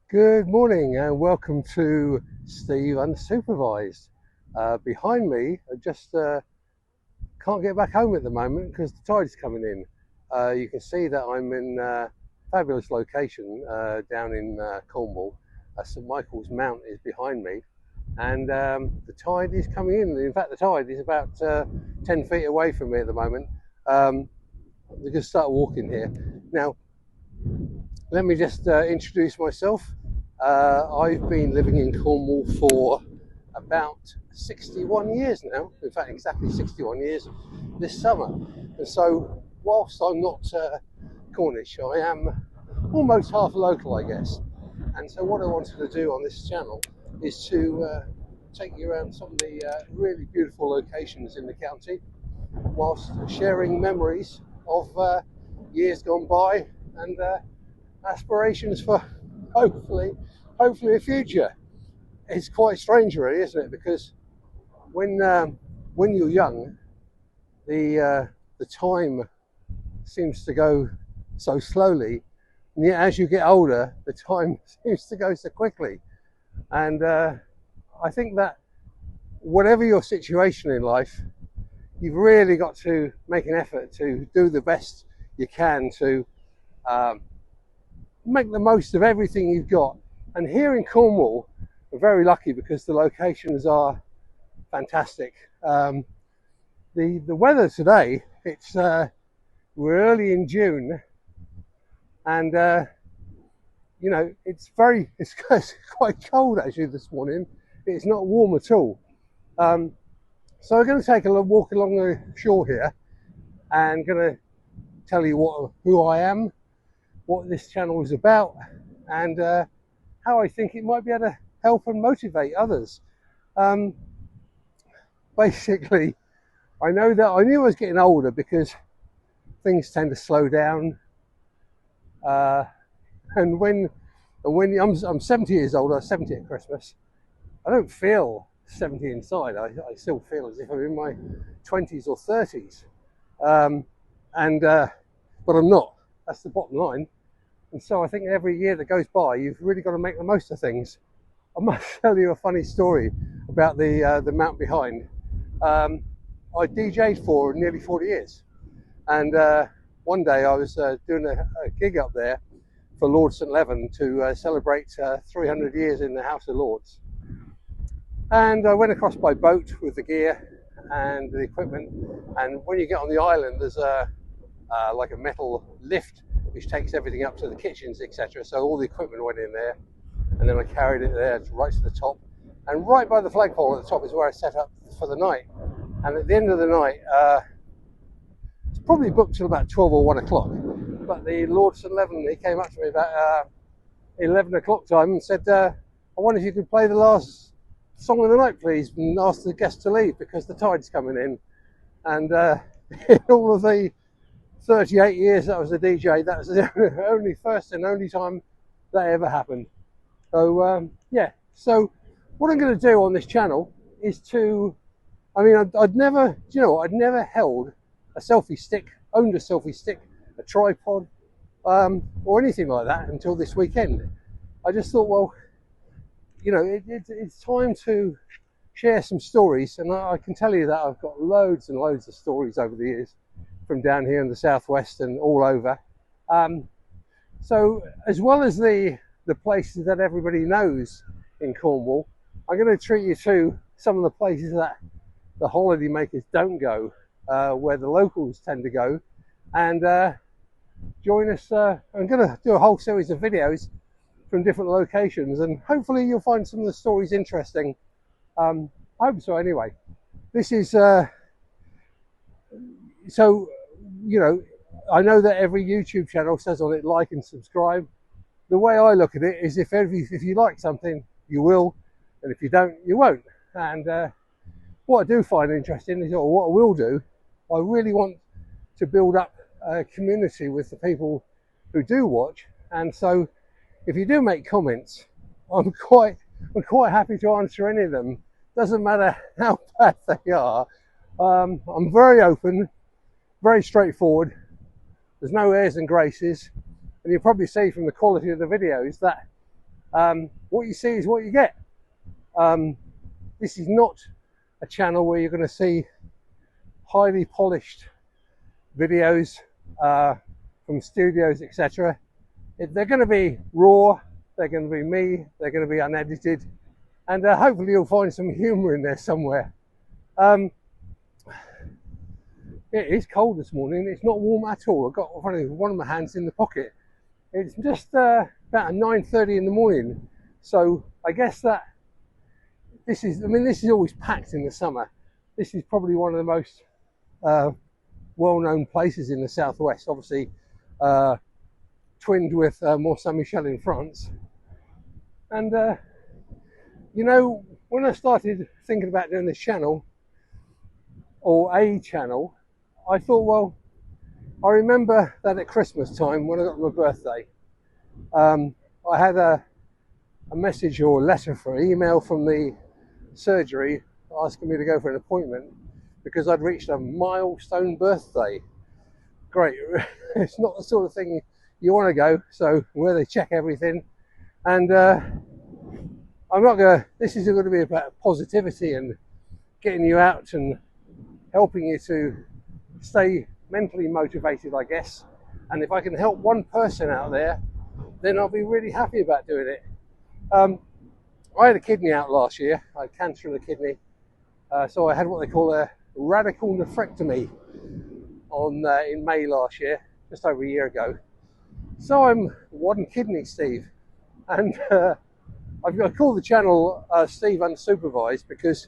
Good morning and welcome to Steve Unsupervised. Behind me, I just can't get back home at the moment because the tide's coming in. You can see that I'm in a fabulous location down in Cornwall. St Michael's Mount is behind me, and the tide is coming in. In fact, the tide is about 10 feet away from me at the moment. I'm going to start walking here. Now, let me just introduce myself. I've been living in Cornwall for about 61 years now. In fact, exactly 61 years this summer. And so, whilst I'm not Cornish, I am almost half local, I guess. And so, what I wanted to do on this channel is to take you around some of the really beautiful locations in the county, whilst sharing memories of years gone by and aspirations for hopefully a future. It's quite strange, really, isn't it? Because when you're young, the time seems to go so slowly, and yet as you get older, the time seems to go so quickly. And I think that whatever your situation in life, you've really got to make an effort to do the best you can to make the most of everything you've got. And here in Cornwall, we're very lucky because the locations are fantastic. The weather today, it's we're early in June, and you know, it's quite cold actually this morning. It's not warm at all. So we're going to take a walk along the shore here, and going to tell you who I am, what this channel is about, and how I think it might be able to help and motivate others. Basically, I knew I was getting older because things tend to slow down. And when I'm 70 years old, I was 70 at Christmas, I don't feel 70 inside. I still feel as if I'm in my 20s or 30s. But I'm not. That's the bottom line. And so I think every year that goes by, you've really got to make the most of things. I must tell you a funny story about the mount behind. I DJ'd for nearly 40 years. And one day I was doing a gig up there for Lord St Levan to celebrate 300 years in the House of Lords. And I went across by boat with the gear and the equipment. And when you get on the island, there's like a metal lift which takes everything up to the kitchens, etc. So all the equipment went in there, and then I carried it there right to the top. And right by the flagpole at the top is where I set up for the night. And at the end of the night, it's probably booked till about 12 or 1 o'clock. But the Lord St Levan, he came up to me about 11 o'clock time and said, I wonder if you could play the last song of the night, please, and ask the guests to leave because the tide's coming in. And in all of the 38 years that I was a DJ, that was the only first and only time that ever happened. So yeah, so what I'm going to do on this channel is I'd never held a selfie stick, owned a selfie stick, a tripod, or anything like that until this weekend. I just thought, well, you know, it's time to share some stories, and I can tell you that I've got loads and loads of stories over the years from down here in the southwest and all over. So as well as the places that everybody knows in Cornwall, I'm going to treat you to some of the places that the holiday makers don't go, where the locals tend to go, and join us. I'm going to do a whole series of videos from different locations, and hopefully you'll find some of the stories interesting. I hope so anyway. This is so, you know, I know that every YouTube channel says on it, like and subscribe. The way I look at it is if you like something, you will, and if you don't, you won't. And what I do find interesting is, or what I will do, I really want to build up a community with the people who do watch. And so if you do make comments, I'm quite happy to answer any of them. Doesn't matter how bad they are. I'm very open, very straightforward. There's no airs and graces, and you'll probably see from the quality of the videos that What you see is what you get. This is not a channel where you're going to see highly polished videos from studios, etc. They're going to be raw, they're going to be me, they're going to be unedited, and hopefully you'll find some humour in there somewhere. It is cold this morning. It's not warm at all. I've got one of my hands in the pocket. It's just about 9:30 in the morning, so I guess that this is always packed in the summer. This is probably one of the most well-known places in the southwest, obviously twinned with Mont Saint-Michel in France. And you know, when I started thinking about doing this channel, or a channel, I thought, well, I remember that at Christmas time when I got my birthday, I had a message or letter for email from the surgery asking me to go for an appointment because I'd reached a milestone birthday. Great. It's not the sort of thing you want to go, so where they check everything. And this is going to be about positivity and getting you out and helping you to stay mentally motivated, I guess. And if I can help one person out there, then I'll be really happy about doing it. I had a kidney out last year. I had cancer in the kidney. So I had what they call a radical nephrectomy in May last year, just over a year ago. So I'm one kidney Steve. And I've got to call the channel Steve Unsupervised because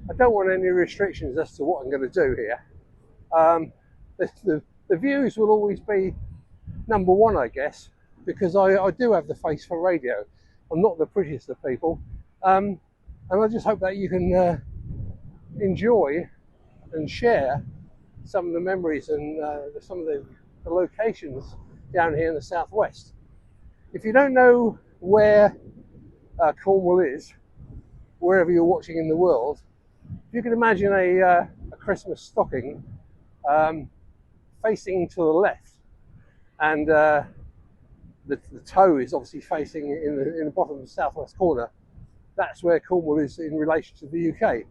I don't want any restrictions as to what I'm going to do here. The views will always be number one, I guess, because I do have the face for radio. I'm not the prettiest of people, and I just hope that you can enjoy and share some of the memories and some of the locations down here in the southwest. If you don't know where Cornwall is, wherever you're watching in the world, if you can imagine a Christmas stocking facing to the left, and the toe is obviously facing in the bottom of the southwest corner, that's where Cornwall is in relation to the UK,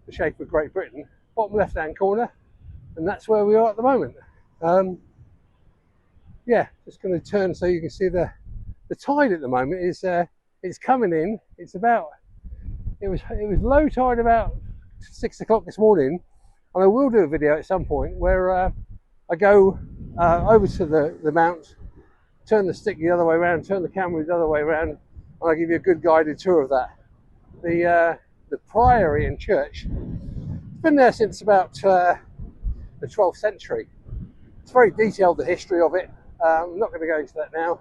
the shape of Great Britain, bottom left hand corner, and that's where we are at the moment. Yeah, just going to turn so you can see the tide at the moment is it's coming in. It was low tide about 6 o'clock this morning, and I will do a video at some point where I go over to the mount, turn the stick the other way around, turn the camera the other way around, and I'll give you a good guided tour of that. The priory and church, it's been there since about the 12th century. It's very detailed, the history of it. I'm not going to go into that now.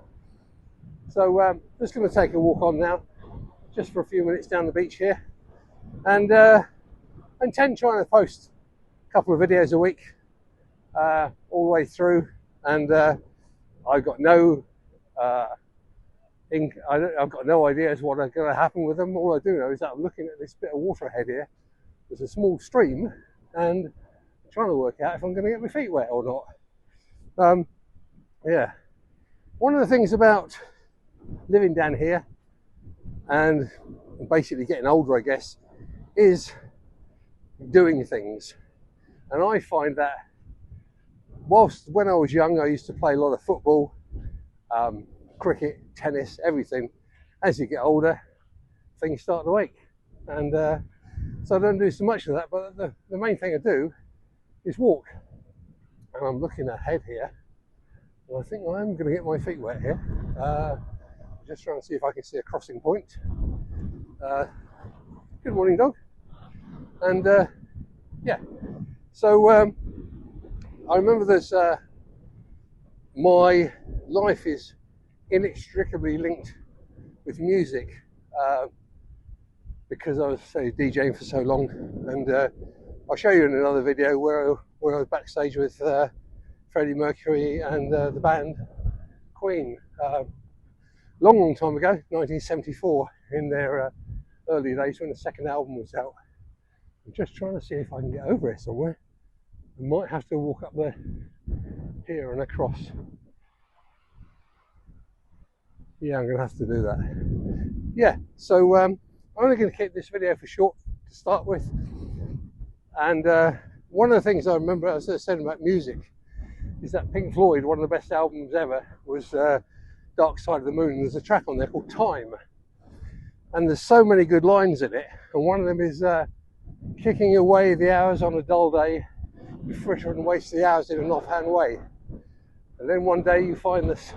So just going to take a walk on now, just for a few minutes down the beach here, and I intend trying to post a couple of videos a week all the way through, and I've got no I've got no idea as what is going to happen with them. All I do know is that I'm looking at this bit of water ahead here. There's a small stream, and I'm trying to work out if I'm going to get my feet wet or not. Yeah, one of the things about living down here and basically getting older, I guess, is doing things. And I find that whilst when I was young I used to play a lot of football, cricket, tennis, everything, as you get older things start to ache, and so I don't do so much of that, but the main thing I do is walk. And I'm looking ahead here, and I think I'm going to get my feet wet here. Just trying to see if I can see a crossing point. Good morning, dog. And yeah, so I remember there's my life is inextricably linked with music because I was DJing for so long, and I'll show you in another video where I was backstage with Freddie Mercury and the band Queen. Long time ago, 1974, in their early days when the second album was out. I'm just trying to see if I can get over it somewhere. I might have to walk up there, here and across. Yeah, I'm going to have to do that. yeah, so I'm only going to keep this video for short to start with. And one of the things I remember, as I said about music, is that Pink Floyd, one of the best albums ever, was Dark Side of the Moon. There's a track on there called Time, and there's so many good lines in it, and one of them is kicking away the hours on a dull day, you fritter and waste the hours in an offhand way. And then one day you find this,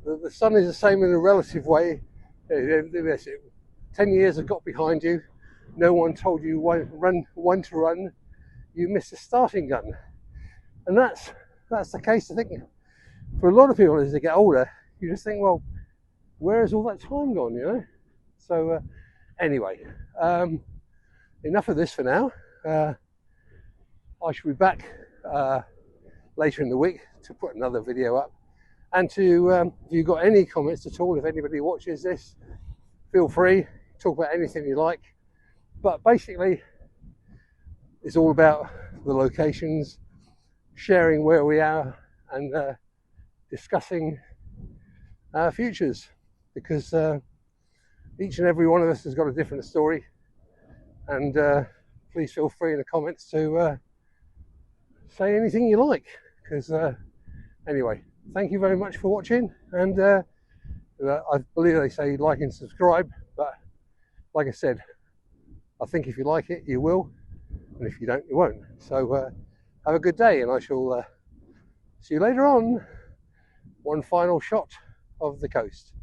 the sun is the same in a relative way. 10 years have got behind you, no one told you when to run, you missed the starting gun. And that's the case, I think, for a lot of people as they get older. You just think, well, where has all that time gone, you know? So anyway, enough of this for now. I shall be back later in the week to put another video up. And to, if you've got any comments at all, if anybody watches this, feel free, talk about anything you like. But basically, it's all about the locations, sharing where we are, and discussing our futures, because each and every one of us has got a different story. And please feel free in the comments to say anything you like, because anyway, thank you very much for watching. And I believe they say like and subscribe, but like I said, I think if you like it, you will, and if you don't, you won't. So have a good day, and I shall see you later on. One final shot of the coast.